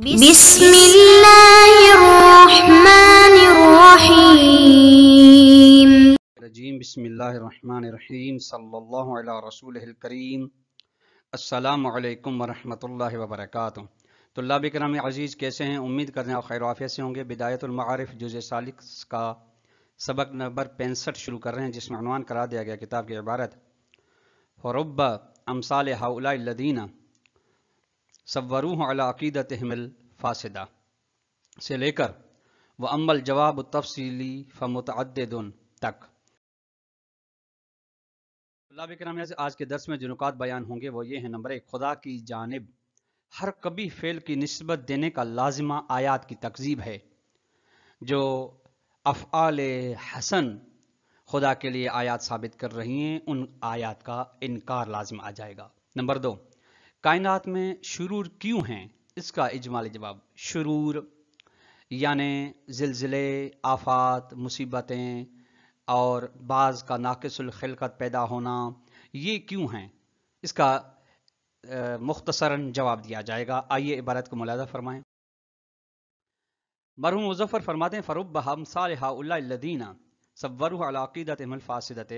بسم اللہ الرحمن الرحیم بسم اللہ الرحمن الرحیم صلی اللہ علی رسول الکریم۔ السلام علیکم ورحمۃ اللہ وبرکاتہ۔ طلاب کرام عزیز، کیسے ہیں؟ امید کرتے ہیں آپ خیر و عافیت سے ہوں گے۔ بدایت المعارف جزء ثالث کا سبق نمبر 65 شروع کر رہے ہیں، جس میں عنوان قرار دیا گیا کتاب کی عبارت فرب امثال ہؤلاء الذین صوروہ علی عقیدتہم الفاسدہ سے لے کر وَأَمَّا الْجَوَابُ التَّفْصِيلِي فَمُتَعَدِّدٌ تک۔ طلاب کرام، آج کے درس میں جو نکات بیان ہوں گے وہ یہ ہیں۔ نمبر 1، خدا کی جانب ہر قبیح فعل کی نسبت دینے کا لازمہ آیات کی تکذیب ہے۔ جو افعال حسن خدا کے لیے آیات ثابت کر رہی ہیں، ان آیات کا انکار لازم آ جائے گا۔ نمبر 2، کائنات میں شرور کیوں ہیں؟ اس کا اجمالی جواب، شرور یعنی زلزلے، آفات، مصیبتیں اور بعض کا ناقص الخلقت پیدا ہونا، یہ کیوں ہیں؟ اس کا مختصراً جواب دیا جائے گا۔ آئیے عبارت کو ملاحظہ فرمائیں۔ مرحوم مظفر فرماتے ہیں فرب امثال ہؤلاء الذین صوروہ علی عقیدتہم الفاسدۃ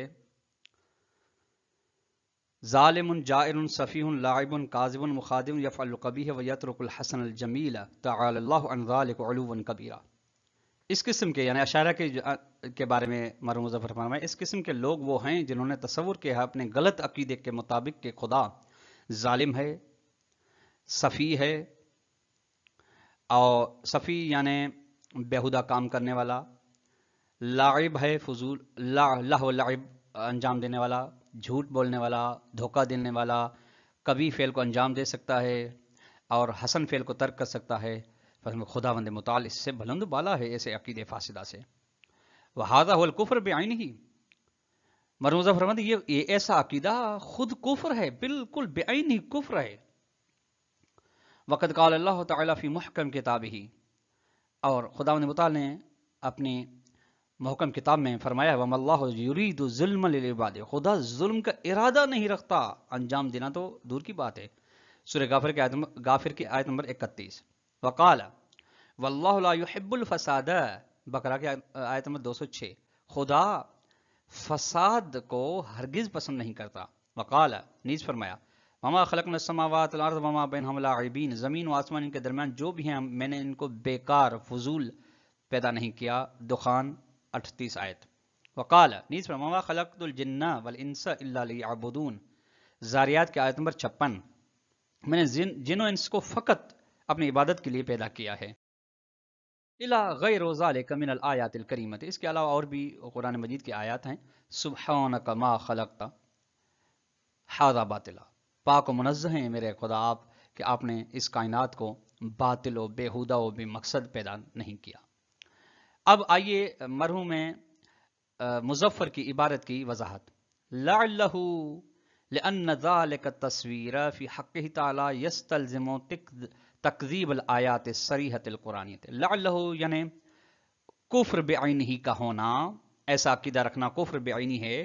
ظالم جائر سفیہ لاعب کاذب مخادع یفعل القبیح ویترک الحسن الجمیل تعالی اللہ عن ذلک علوا کبیرا۔ اس قسم کے یعنی اشاعرہ کے بارے میں مرحوم مظفر فرمائے، اس قسم کے لوگ وہ ہیں جنہوں نے تصور کیا ہے اپنے غلط عقیدے کے مطابق کہ خدا ظالم ہے، سفی ہے، اور سفی یعنی بیہودہ کام کرنے والا، لاعب ہے، فضول لہو لعب انجام دینے والا، جھوٹ بولنے والا، دھوکہ دینے والا، کبھی فعل کو انجام دے سکتا ہے اور حسن فعل کو ترک کر سکتا ہے۔ خداوند متعال اس سے بلند و بالا ہے ایسے عقیدے فاسدہ سے۔ وَهَذَا هُوَ الْكُفْرُ بِعَيْنِهِ۔ مرحوم مظفر فرماتے ہیں یہ ایسا عقیدہ خود کفر ہے، بالکل بعینہ کفر ہے۔ وقد قال اللہ تعالیٰ فی محکم کتابہ، اور خداوند متعال نے اپنی محکم کتاب میں فرمایا وَمَا اللَّهُ يُرِيدُ ظُلْمًا لِلْعِبَادِ، خدا ظلم کا ارادہ نہیں رکھتا، انجام دینا تو دور کی بات ہے۔ سورہ غافر کی آیت نمبر 31۔ وقال واللہ لا يحب الفساد، بقرہ کی آیت نمبر 206، خدا فساد کو ہرگز پسند نہیں کرتا۔ وقال، نیز فرمایا وما خلقنا السماوات والارض وما بینہما لاعبین، زمین و آسمان ان کے درمیان جو بھی ہیں میں نے ان کو بیکار فضول پیدا نہیں کیا۔ دخان 38 آیت۔ وقال، نیز فرمایا وما خلقت الجن والانس الا لیعبدون، زاریات کی آیت نمبر 56، میں نے جن و انس کو فقط اپنی عبادت کے لیے پیدا کیا ہے۔ الا غیر ذلک من الآیات الکریمۃ، اس کے علاوہ اور بھی قرآن مجید کی آیات ہیں۔ سبحانک ما خلقت ھذا باطلا، پاک و منزہ ہیں میرے خدا آپ کہ آپ نے اس کائنات کو باطل و بیہودہ و بے مقصد پیدا نہیں کیا۔ اب آئیے مرحوم مظفر کی عبارت کی وضاحت۔ لعلہ لأن ذلك التصویر فی حقہ تعالی یستلزم تکذیب الآیات الصریحۃ القرآنیۃ۔ لعلہ یعنی کفر بعینہ کا ہونا، ایسا عقیدہ رکھنا کفر بعینہ ہے۔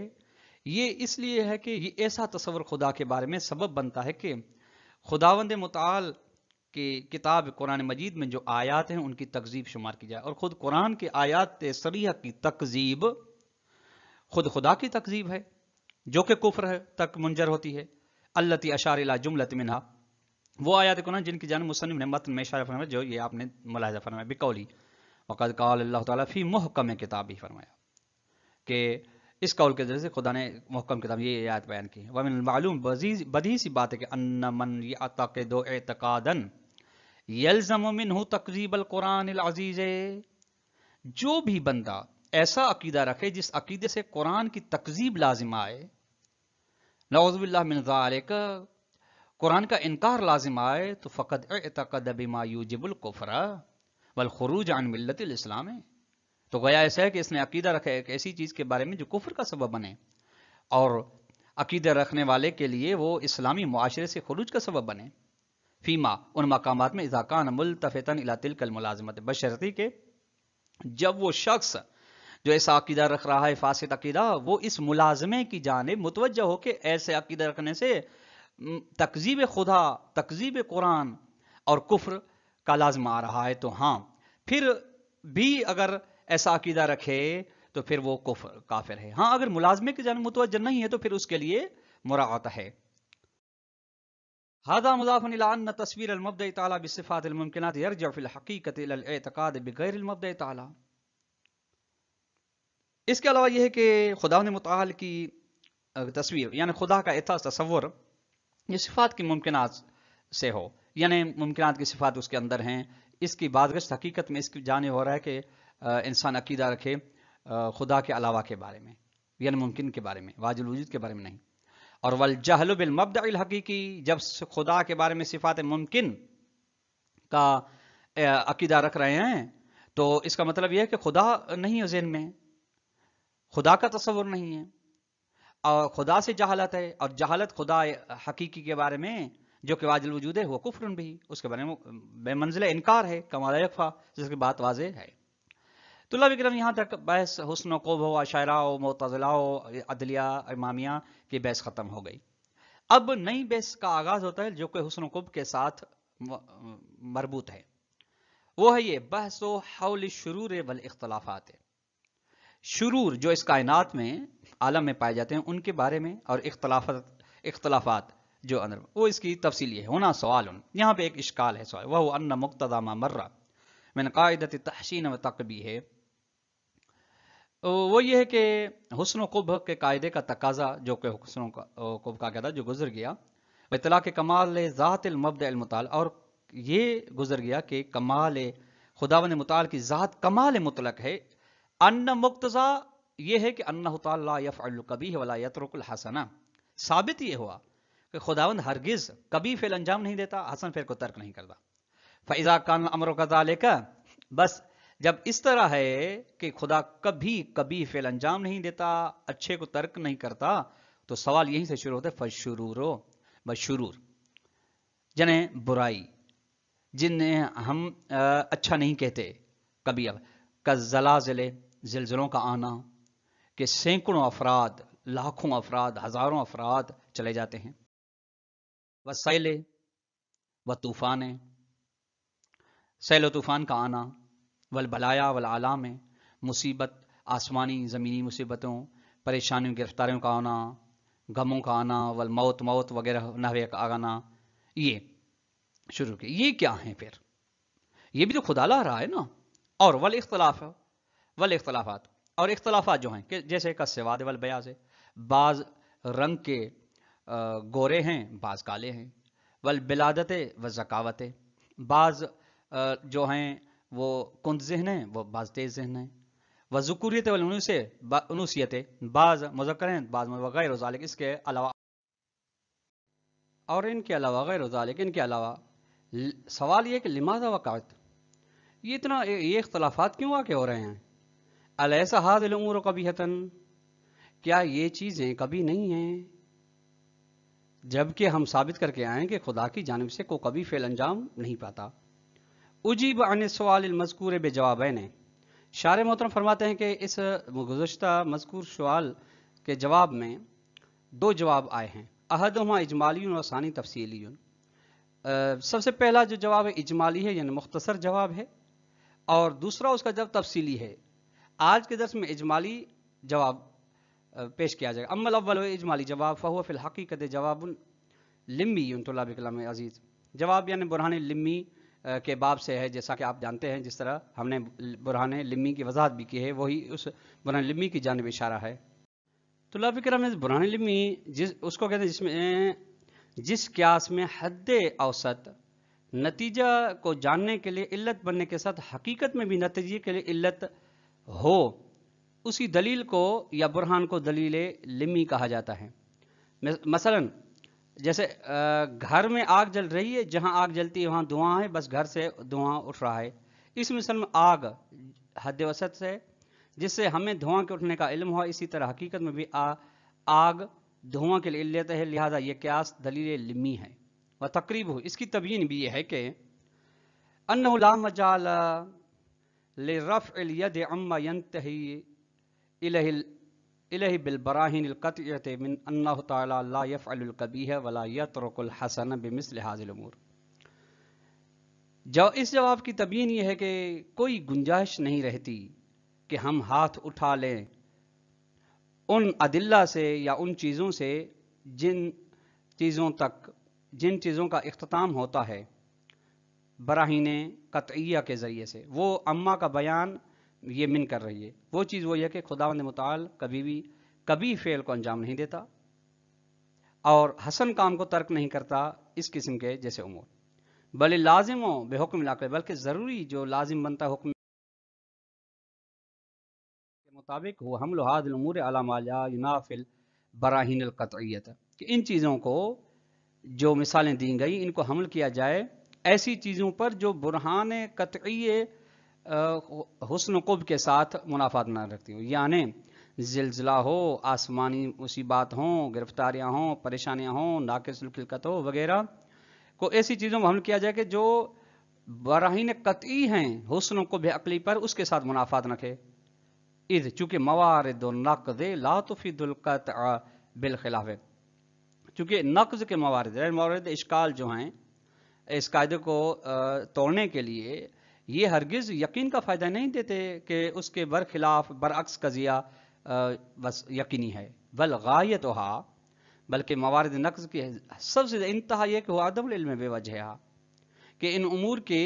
یہ اس لیے ہے کہ یہ ایسا تصور خدا کے بارے میں سبب بنتا ہے کہ خداوند متعال کی کتاب قرآن مجید میں جو آیات ہیں ان کی تکذیب شمار کی جائے، اور خود قرآن کے آیات صریحہ کی تکذیب خود خدا کی تکذیب ہے، جو کہ کفر ہے تک منجر ہوتی ہے۔ التی اشار الی جملۃ منہا، وہ آیات قرآن جن کی جانب مصنف نے متن میں اشارہ فرمایا، جو یہ آپ نے ملاحظہ فرمایا بقولی وقد قال اللہ تعالیٰ فی محکم کتابہ، فرمایا کہ اس قول کے ذریعے سے خدا نے محکم کتاب یہ آیات بیان کی۔ ومن المعلوم، بدیہی سی بات ہے کہ ان من یعتقد اعتقادا یلزم منہ تکذیب القرآن العزیز، جو بھی بندہ ایسا عقیدہ رکھے جس عقیدے سے قرآن کی تکذیب لازم آئے، نعوذ باللہ من ذالک، قرآن کا انکار لازم آئے، تو فقد اعتقد بما یوجب الکفر والخروج عن ملت الاسلام، تو گویا ایسا ہے کہ اس نے عقیدہ رکھا ایک ایسی چیز کے بارے میں جو کفر کا سبب بنے، اور عقیدہ رکھنے والے کے لیے وہ اسلامی معاشرے سے خروج کا سبب بنے۔ فیما، ان مقامات میں اذا کان ملتفتا الی تلک الملازمۃ، بشرطی کہ جب وہ شخص جو ایسا عقیدہ رکھ رہا ہے فاسد عقیدہ، وہ اس ملازمے کی جانب متوجہ ہو کہ ایسے عقیدہ رکھنے سے تکذیب خدا، تکذیب قرآن اور کفر کا لازم آ رہا ہے تو ہاں، پھر بھی اگر ایسا عقیدہ رکھے تو پھر وہ کافر ہے. ہاں اگر ملازمے کی جانب متوجہ نہیں ہے تو پھر اس کے لیے مراعات ہے. هذا مضاف الى ان تصویر المبدع تعالی بالصفات الممکنات يرجع في الحقیقت الى الاعتقاد بغیر المبدع تعالی. اس کے علاوہ یہ ہے کہ خدا متعال کی تصویر یعنی خدا کا تصور یہ صفات کی ممکنات سے ہو، یعنی ممکنات کی صفات اس کے اندر ہیں. اس کی بازگشت حقیقت میں اس کی جانب ہو رہا ہے کہ انسان عقیدہ رکھے خدا کے علاوہ کے بارے میں، یعنی ممکن کے بارے میں، واجب الوجود کے بارے میں نہیں. اور والجہل بالمبدع الحقیقی، جب خدا کے بارے میں صفات ممکن کا عقیدہ رکھ رہے ہیں تو اس کا مطلب یہ ہے کہ خدا نہیں ہے ذہن میں، خدا کا تصور نہیں ہے، اور خدا سے جہالت ہے، اور جہالت خدا حقیقی کے بارے میں جو کہ واجب الوجود ہے وہ کفر بھی، اس کے بارے میں بے منزلہ انکار ہے، کما لا یکفی، جس کی بات واضح ہے. تو اللہ اکرم یہاں تک بحث حسن و قبح و اشاعرہ و معتزلہ و عدلیہ امامیہ کی بحث ختم ہو گئی. اب نئی بحث کا آغاز ہوتا ہے جو کہ حسن و قبح کے ساتھ مربوط ہے. وہ ہے یہ بحث و حول الشرور والاختلافات. شرور جو اس کائنات میں عالم میں پائے جاتے ہیں ان کے بارے میں، اور اختلافات جو اندر، وہ اس کی تفصیل یہ ہے. ہونا سوال، یہاں پہ ایک اشکال ہے، سوال وہ ان مقتضی ما مر من قاعدۃ التحسین و تقبیح ہے. وہ یہ ہے کہ حسن و قبح کے قاعدے کا تقاضا جو کہ حسن و قبح کا قاعدہ جو گزر گیا، اطلاق کمال ذات المبدع المتعال، اور یہ گزر گیا کہ کمال خداوند متعال کی ذات کمال مطلق ہے. ان مقتضا یہ ہے کہ انہ تعالی لا یفعل القبیح ولا یترک الحسن. ثابت یہ ہوا کہ خداوند ہرگز کبھی فعل انجام نہیں دیتا، حسن فعل کو ترک نہیں کرتا. فاذا کان الامر کذالک، بس جب اس طرح ہے کہ خدا کبھی فعل انجام نہیں دیتا، اچھے کو ترک نہیں کرتا، تو سوال یہیں سے شروع ہوتا ہے فشرورو بشرور، یعنی برائی جنہیں ہم اچھا نہیں کہتے کبھی. اب کالزلازل، زلزلوں کا آنا کہ سینکڑوں افراد، لاکھوں افراد، ہزاروں افراد چلے جاتے ہیں. وسائل و طوفان، سیل و طوفان کا آنا، والبلایا والعلام، مصیبت آسمانی زمینی مصیبتوں، پریشانیوں گرفتاریوں کا آنا، غموں کا آنا، والموت موت وغیرہ نحوے کا آنا، یہ شروع کی. یہ کیا ہیں پھر؟ یہ بھی تو خدا لا رہا ہے نا. اور والاختلافات، اور اختلافات جو ہیں کہ جیسے کالسواد والبیاض، بعض رنگ کے گورے ہیں، بعض کالے ہیں. والبلادت والذکاوت، بعض جو ہیں وہ کند ذہن ہیں، وہ بعض تیز ذہن ہیں. وذکوریت والانوثیت، بعض مذکر ہیں، بعض وغیر ذالک، اس کے علاوہ اور ان کے علاوہ غیر ذالک، ان کے علاوہ. سوال یہ کہ لماذا وقعت، یہ اختلافات کیوں واقع ہو رہے ہیں؟ الیس ھذہ الامور قبیحۃ، کیا یہ چیزیں کبھی نہیں ہیں؟ جبکہ ہم ثابت کر کے آئیں کہ خدا کی جانب سے کوئی کبھی فعل انجام نہیں پاتا. اجیب عن السؤال المذکور بجوابین، شارح محترم فرماتے ہیں کہ اس گزشتہ مذکور سوال کے جواب میں دو جواب آئے ہیں. احدہما اجمالی و ثانی تفصیلی. سب سے پہلا جو جواب ہے اجمالی ہے، یعنی مختصر جواب ہے، اور دوسرا اس کا جواب تفصیلی ہے. آج کے درس میں اجمالی جواب پیش کیا جائے گا. اما الاول اجمالی جواب فہو فی الحقیقت جواب لمی. طلاب کلام عزیز، جواب یعنی برہان لمی کے باب سے ہے، جیسا کہ آپ جانتے ہیں، جس طرح ہم نے برہان لمی کی وضاحت بھی کی ہے، وہی اس برہان لمی کی جانب اشارہ ہے. طلاب کرام، برہان لمی اس کو کہتے ہیں جس میں جس قیاس میں حد اوسط نتیجہ کو جاننے کے لیے علت بننے کے ساتھ حقیقت میں بھی نتیجے کے لیے علت ہو، اسی دلیل کو یا برہان کو دلیل لمی کہا جاتا ہے. مثلا جیسے گھر میں آگ جل رہی ہے، جہاں آگ جلتی ہے وہاں دھواں ہے، بس گھر سے دھواں اٹھ رہا ہے. اس مثال میں آگ حد وسط سے جس سے ہمیں دھواں کے اٹھنے کا علم ہوا، اسی طرح حقیقت میں بھی آگ دھواں کے لیے علت ہے، لہذا یہ قیاس دلیل لمی ہے. و تقریب ہو، اس کی تبیین بھی یہ ہے کہ انہ لا مجال لرفع الید عما ينتهي الیہ بالبراہین القطعیۃ من انہ تعالی لا یفعل القبیح ولا یترک الحسن بمثل هذه الامور. اس جواب کی تبیین یہ ہے کہ کوئی گنجائش نہیں رہتی کہ ہم ہاتھ اٹھا لیں ان ادلہ سے یا ان چیزوں سے جن چیزوں کا اختتام ہوتا ہے براہین قطعیہ کے ذریعے سے. وہ اما کا بیان یہ من کر رہی ہے. وہ چیز وہ یہ کہ خداوند متعال کبھی فعل کو انجام نہیں دیتا اور حسن کام کو ترک نہیں کرتا اس قسم کے جیسے امور. بلے لازم ہو بے حکم علاقے، بلکہ ضروری جو لازم بنتا ہے حکم کے مطابق وہ حمل هذه الامور على ما لا ينافي البراہین القطعیت، کہ ان چیزوں کو جو مثالیں دی گئی ان کو حمل کیا جائے ایسی چیزوں پر جو برہان قطعی حسن و قب کے ساتھ منافات نہ رکھتی ہو. یعنی زلزلہ ہو، آسمانی مصیبات ہوں، گرفتاریاں ہوں، پریشانیاں ہوں، ناقص الخلقت ہو وغیرہ کو ایسی چیزوں میں حمل کیا جائے کہ جو براہین قطعی ہیں حسن و قب عقلی پر، اس کے ساتھ منافات رکھے. اذ چونکہ موارد النقض لا تفید القطع بالخلاف، چونکہ نقض کے موارد اشکال جو ہیں اس قاعدے کو توڑنے کے لیے یہ ہرگز یقین کا فائدہ نہیں دیتے کہ اس کے برخلاف برعکس قضیہ بس یقینی ہے. بل غایتها، بلکہ موارد نقض کی سب سے انتہا یہ کہ وہ عدم العلم بے وجہ، کہ ان امور کے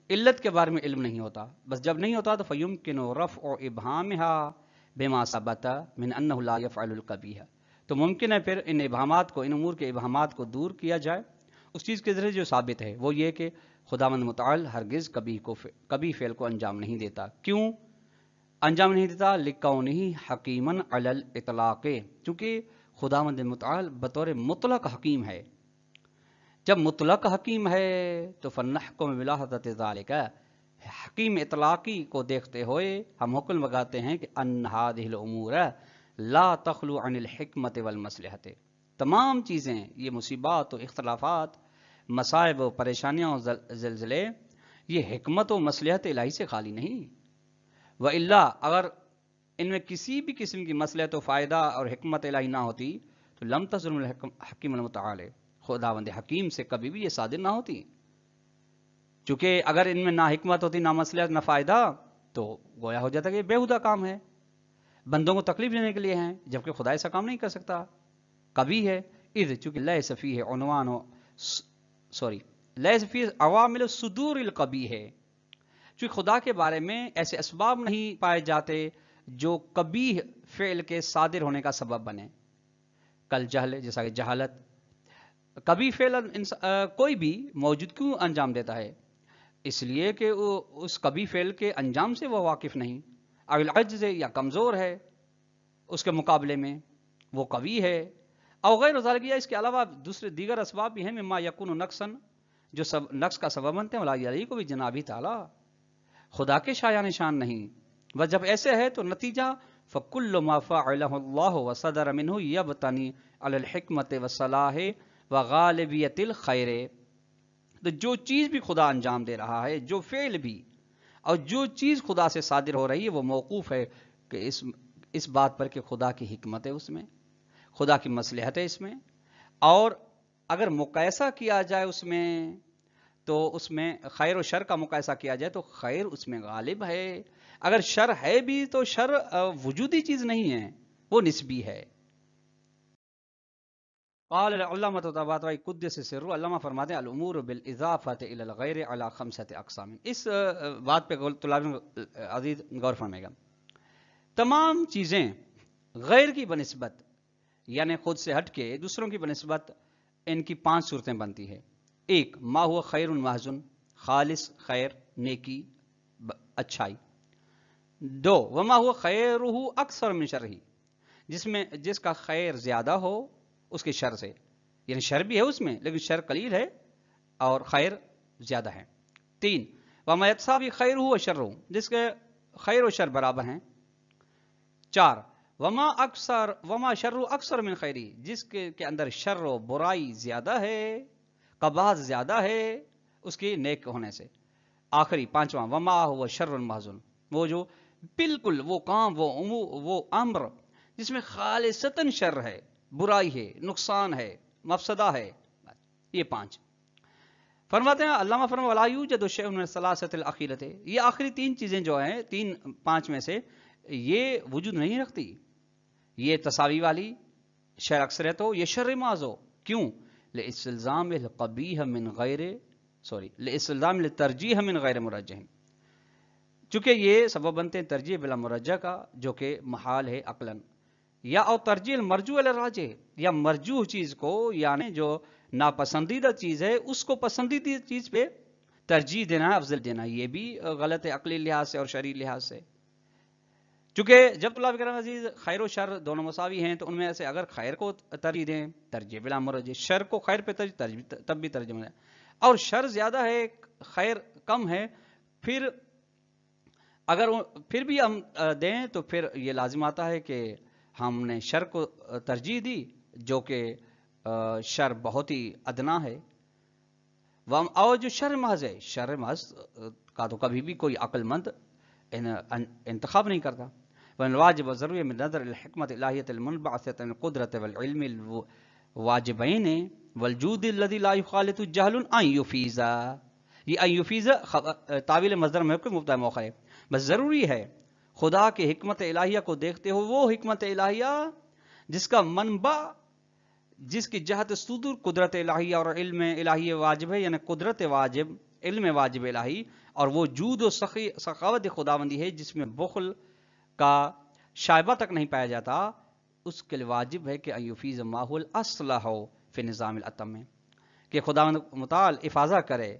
علت کے بارے میں علم نہیں ہوتا. بس جب نہیں ہوتا تو فیمکن رفع ابہامها بما ثبت من انه لا يفعل القبیح، تو ممکن ہے پھر ان ابہامات کو، ان امور کے ابہامات کو دور کیا جائے اس چیز کے ذریعے جو ثابت ہے، وہ یہ کہ خداوند متعال ہرگز کبھی فعل کو انجام نہیں دیتا. کیوں انجام نہیں دیتا؟ لکونہ حکیما علی الاطلاق، چونکہ خداوند متعال بطور مطلق حکیم ہے. جب مطلق حکیم ہے تو فنحکم بلاحظۃ ذالک، حکیم اطلاقی کو دیکھتے ہوئے ہم حکم لگاتے ہیں کہ ان هذه الامور لا تخلو عن الحکمت والمصلحت، تمام چیزیں، یہ مصیبات و اختلافات، مصائب و پریشانیاں و زلزلے، یہ حکمت و مصلحت الہی سے خالی نہیں. وَإِلَّا، اگر ان میں کسی بھی قسم کی مصلحت و فائدہ اور حکمت الہی نہ ہوتی تو لم تظلم الحکیم المتعال، خداوند حکیم سے کبھی بھی یہ صادر نہ ہوتی. چونکہ اگر ان میں نہ حکمت ہوتی، نہ مصلحت، نہ فائدہ، تو گویا ہو جاتا کہ یہ بیہودہ کام ہے، بندوں کو تکلیف دینے کے لیے ہیں، جبکہ خدا ایسا کام نہیں کر سکتا. کبھی ہے اذ، چونکہ لیس فیہ عنوان لیس فیہ عوامل الصدور القبیح ہے، چونکہ خدا کے بارے میں ایسے اسباب نہیں پائے جاتے جو قبیح فعل کے صادر ہونے کا سبب بنے. کل جہل، جیسا کہ جہالت. کبھی فعل کوئی بھی موجود کیوں انجام دیتا ہے؟ اس لیے کہ اس کبھی فعل کے انجام سے وہ واقف نہیں، او العجز، یا کمزور ہے اس کے مقابلے میں، وہ قوی ہے. او غیر ذالک، یا اس کے علاوہ دیگر اسباب بھی ہیں، مما یکون نقصاً، جو نقص کا سبب بنتے ہیں. ولا یلیق بجنابہ تعالی، خدا کے شایان شان نہیں. بس جب ایسے ہے تو نتیجہ فکل ما فعلہ اللہ وصدر منہ یبتنی علی الحکمت والصلاح وغالبیت الخیر، تو جو چیز بھی خدا انجام دے رہا ہے، جو فعل بھی اور جو چیز خدا سے صادر ہو رہی ہے، وہ موقوف ہے کہ اس بات پر کہ خدا کی حکمت ہے اس میں، خدا کی مصلحت ہے اس میں. اور اگر مقایسہ کیا جائے اس میں، تو اس میں خیر و شر کا مقایسہ کیا جائے تو خیر اس میں غالب ہے. اگر شر ہے بھی تو شر وجودی چیز نہیں ہے، وہ نسبی ہے. قال العلامہ طباطبائی قدس سرہ، علامہ فرماتے ہیں الامور بالاضافۃ الی الغیر علی خمسۃ اقسام. اس بات پہ طلاب عزیز غور فرمائے گا. تمام چیزیں غیر کی بنسبت، یعنی خود سے ہٹ کے دوسروں کی بنسبت، ان کی 5 صورتیں بنتی ہے. ایک، ما ہوا خیر محض، خالص خیر، نیکی، اچھائی. 2، وما ہوا خیرہ اکثر من شرہ، جس کا خیر زیادہ ہو اس کے شر سے، یعنی شر بھی ہے اس میں لیکن شر قلیل ہے اور خیر زیادہ ہے. 3، وما یتساوی خیرہ و شرہ، جس کے خیر و شر برابر ہیں. 4، وما شرہ اکثر من خیری، جس کے اندر شر و برائی زیادہ ہے، قباحت زیادہ ہے اس کی نیک ہونے سے. آخری 5واں، وما ہوا شر محض، وہ جو بالکل وہ کام، وہ امر جس میں خالصتاً شر ہے، برائی ہے، نقصان ہے، مفسدہ ہے. یہ 5. فرماتے ہیں علامہ فرما ولا یوجد شیء من الثلاثۃ الاخیرۃ، یہ آخری تین چیزیں جو ہیں، تین پانچ میں سے یہ وجود نہیں رکھتی، یہ تساوی والی شر اکثریت ہو، یہ شر محض ہو. کیوں؟ لاستلزام القبیح من غیر لاستلزام الترجیح من غیر مرجح، چونکہ یہ سبب بنتے ہیں ترجیح بلا مرجح کا، جو کہ محال ہے عقلاً، یا اور ترجیح المرجوح الی الراجح، یا مرجوح چیز کو یعنی جو ناپسندیدہ چیز ہے اس کو پسندیدہ چیز پہ ترجیح دینا، افضل دینا، یہ بھی غلط ہے عقلی لحاظ سے اور شرعی لحاظ سے. چونکہ جب طلاب کرام عزیز خیر و شر دونوں مساوی ہیں تو ان میں سے اگر خیر کو ترجیح دیں ترجیح بلا مرجح، شر کو خیر پہ ترجیح تب بھی ترجمہ ہے، اور شر زیادہ ہے خیر کم ہے، پھر اگر پھر بھی ہم دیں تو پھر یہ لازم آتا ہے کہ ہم نے شر کو ترجیح دی جو کہ شر بہت ہی ادنا ہے. اور جو شر محض ہے، شر محض کا تو کبھی بھی کوئی عقل مند انتخاب نہیں کرتا. والواجب ضروری من نظر الحکمت الہیت المنبعثۃ عن القدرت والعلم الواجبین والجود الذی لا یخالط جہل ان یفیض، یہ ان یفیض تعویل مصدر محکم مبتدا مؤخر ہے. بس ضروری ہے خدا کے حکمت الہیہ کو دیکھتے ہو، وہ حکمت الہیہ جس کا منبع، جس کی جہت صدور قدرت الہیہ اور علم الہی واجب ہے، یعنی قدرت واجب، علم واجب الہی، اور وہ جود و سخاوت خداوندی ہے جس میں بخل کا شائبہ تک نہیں پایا جاتا، اس کے لیے واجب ہے کہ ایفیز ماحول اصلح ہو فی نظام الاتم میں، کہ خداوند متعال افاضہ کرے،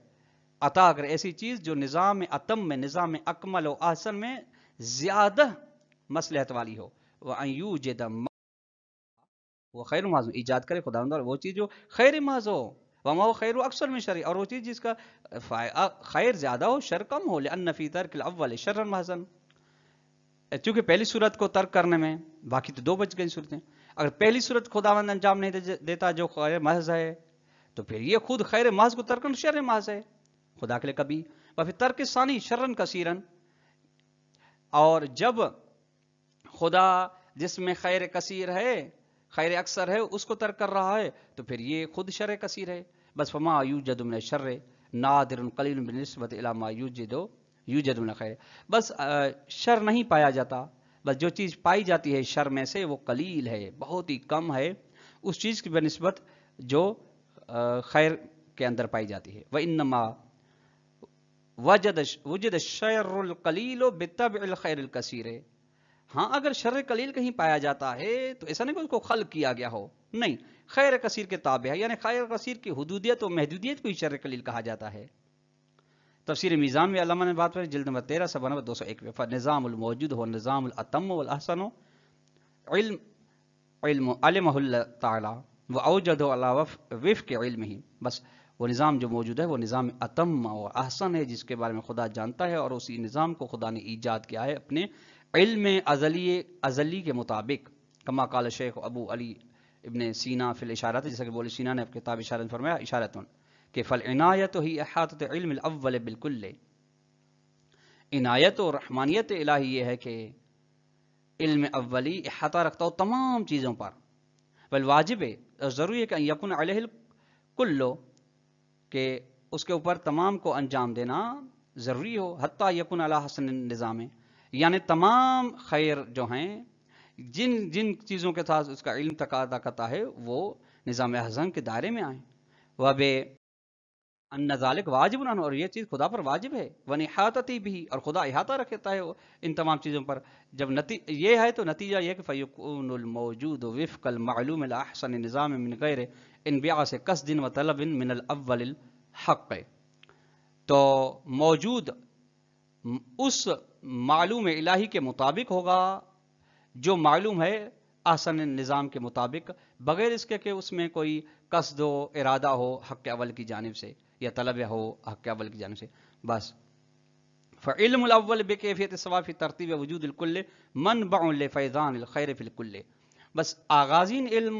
عطا کرے ایسی چیز جو نظام اتم میں، نظام اکمل و احسن میں زیادہ مصلحت والی ہو. وَأَن يُوجِدَ وہ خیر محض ایجاد کرے خداوند وہ چیز جو خیر محض ہو، وما هو خیر اکثر من شر، اور وہ چیز جس کا خیر زیادہ ہو شر کم ہو. لأن فی ترک الاول شرا محضا، چونکہ پہلی صورت کو ترک کرنے میں، باقی تو دو بچ گئی صورتیں، اگر پہلی صورت خداوند انجام نہیں دیتا جو خیر محض ہے تو پھر یہ خود خیر محض کو ترک کرنا شر محض ہے خدا کے لیے کبھی. وفی ترک ثانی شرن کثیرن، اور جب خدا جس میں خیر کثیر ہے، خیر اکثر ہے، اس کو ترک کر رہا ہے تو پھر یہ خود شر کثیر ہے. بس فما یوجد من الشر نادر قلیل بالنسبت الی ما یوجد من الخیر، بس شر نہیں پایا جاتا، بس جو چیز پائی جاتی ہے شر میں سے وہ قلیل ہے، بہت ہی کم ہے اس چیز کی بنسبت جو خیر کے اندر پائی جاتی ہے. وانما وجد الشر القلیل بطبع الخیر الکثیر، ہاں اگر شر قلیل کہیں پایا جاتا ہے تو ایسا نہیں کہ اس کو خلق کیا گیا ہو، نہیں، خیر کثیر کے تابع ہے، یعنی خیر کثیر کی حدودیت و محدودیت کو ہی شر قلیل کہا جاتا ہے. تفسیر میزان میں علامہ نے بات کری جلد نمبر 13 صفحہ نمبر 201 پہ، فنظام الموجود ہو نظام الاتم والاحسن علمہ اللہ تعالی واوجدہ علی وفق علمہ، بس وہ نظام جو موجود ہے وہ نظام اتم اور احسن ہے جس کے بارے میں خدا جانتا ہے، اور اسی نظام کو خدا نے ایجاد کیا ہے اپنے علم ازلی کے مطابق. کما قال شیخ ابو علی ابن سینا فی الاشارات، جیسا کہ بولے سینا نے اپنی کتاب اشارت فرمایا اشارتن کہ فالعنایت ہی احاطۃ علم الاول بالکل، عنایت و رحمانیت الہی یہ ہے کہ علم اولی احاطہ رکھتا ہو تمام چیزوں پر. والواجب ہے ضروری ہے کہ یکن علیہ الکل، کہ اس کے اوپر تمام کو انجام دینا ضروری ہو، حتیٰ یکن علی حسن النظام، یعنی تمام خیر جو ہیں جن جن چیزوں کے ساتھ اس کا علم تقاضا کرتا ہے وہ نظام احسن کے دائرے میں آئیں. وبے ان ذالک واجب عنہ، اور یہ چیز خدا پر واجب ہے. ونحاطتی بھی، اور خدا احاطہ رکھتا ہے ان تمام چیزوں پر. جب یہ ہے تو نتیجہ یہ کہ فیکون الموجود وفق المعلوم الاحسن نظام من غیر انبعاث قصد و طلب من الاول الحق، تو موجود اس معلوم الہی کے مطابق ہوگا جو معلوم ہے احسن نظام کے مطابق، بغیر اس کے کہ اس میں کوئی قصد و ارادہ ہو حق اول کی جانب سے یا طلب ہو حق اول کی جانب سے. بس فعلم الاول بکیفیت الثواب فی ترتیب وجود الکل منبع لفیضان الخیر فی الکل، بس آغازین علم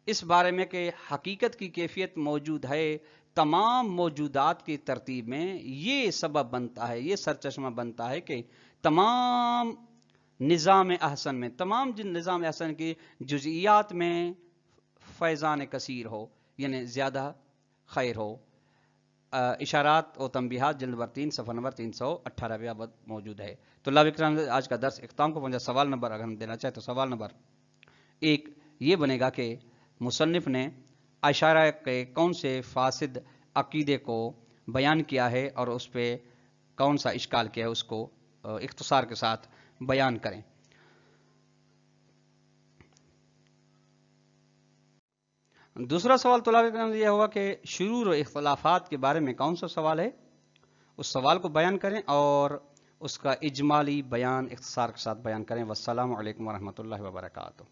اس بارے میں کہ حقیقت کی کیفیت موجود ہے تمام موجودات کی ترتیب میں، یہ سبب بنتا ہے، یہ سرچشمہ بنتا ہے کہ تمام نظام احسن میں، تمام جن نظام احسن کی جزئیات میں فیضان کثیر ہو، یعنی زیادہ خیر ہو. اشارات و تنبیہات جلد نمبر 3 صفحہ نمبر 318 پہ اب موجود ہے۔ تو طلاب اکرام، آج کا درس اختتام کو پہنچا۔ سوال نمبر اگر ہم دینا چاہیں تو سوال نمبر 1 یہ بنے گا کہ مصنف نے اشاعرہ کے کون سے فاسد عقیدے کو بیان کیا ہے اور اس پہ کون سا اشکال کیا ہے، اس کو اختصار کے ساتھ بیان کریں۔ دوسرا سوال طلاب اکرام یہ ہوگا کہ شرور و اختلافات کے بارے میں کون سا سوال ہے، اس سوال کو بیان کریں اور اس کا اجمالی بیان اختصار کے ساتھ بیان کریں۔ والسلام علیکم ورحمۃ اللہ وبرکاتہ۔